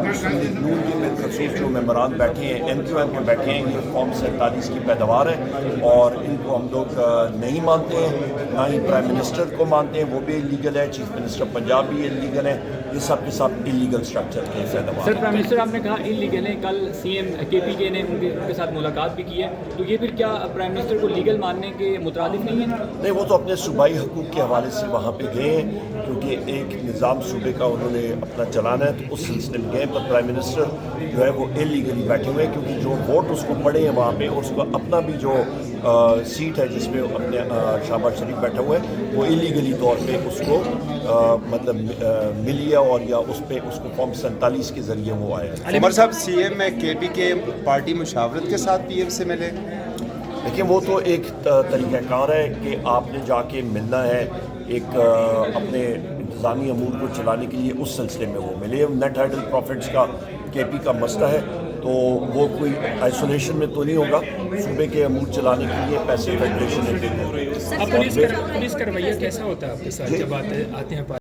مسلم league نون کے بالخصوص جو ممبران بیٹھے ہیں MQM کے بیٹھے ہیں، یہ فارم 47 کی پیداوار ہے اور ان کو ہم لوگ نہیں مانتے ہیں، نہ ہی پرائم منسٹر کو مانتے ہیں، وہ بھی انلیگل ہے، چیف منسٹر پنجاب بھی انلیگل ہے، یہ سب کے سب انلیگل اسٹرکچر کے پیداوار سر پرائم منسٹر آپ نے کہا انلیگل ہے، کل CM KP کے نے ان کے ساتھ ملاقات بھی کی ہے، تو یہ پھر کیا پرائم منسٹر کو لیگل ماننے کے مترادف نہیں ہے؟ نہیں، وہ تو اپنے صوبائی حقوق کے حوالے سے وہاں پہ گئے ہیں، کیونکہ ایک نظام صوبے کا انہوں نے اپنا چلانا ہے، تو اس سلسلے میں گئے، پر پرائم منسٹر جو ہے وہ انلیگلی بیٹھے ہوئے ہیں، کیونکہ جو ووٹ اس کو پڑے ہیں وہاں پہ، اور اس کو اپنا بھی جو سیٹ ہے جس میں اپنے شہباز شریف بیٹھا ہوا ہے، وہ انلیگلی طور پہ اس کو مطلب ملی ہے، اور یا اس پہ اس کو فارم 47 کے ذریعے وہ آیا ہے۔ عمر صاحب CM KP کے پارٹی مشاورت کے ساتھ PM سے ملے؟ لیکن وہ تو ایک طریقہ کار ہے کہ آپ نے جا کے ملنا ہے، ایک اپنے انتظامی امور کو چلانے کے لیے اس سلسلے میں وہ ملے۔ نیٹ ہائیڈل پروفٹس کا KP کا مسئلہ ہے، تو وہ کوئی آئسولیشن میں تو نہیں ہوگا، صوبے کے امور چلانے کے لیے پیسے فیڈریشن نے دے دیں۔ پولیس کا رویہ کیسا ہوتا ہے آپ کے ساتھ جب آتے ہیں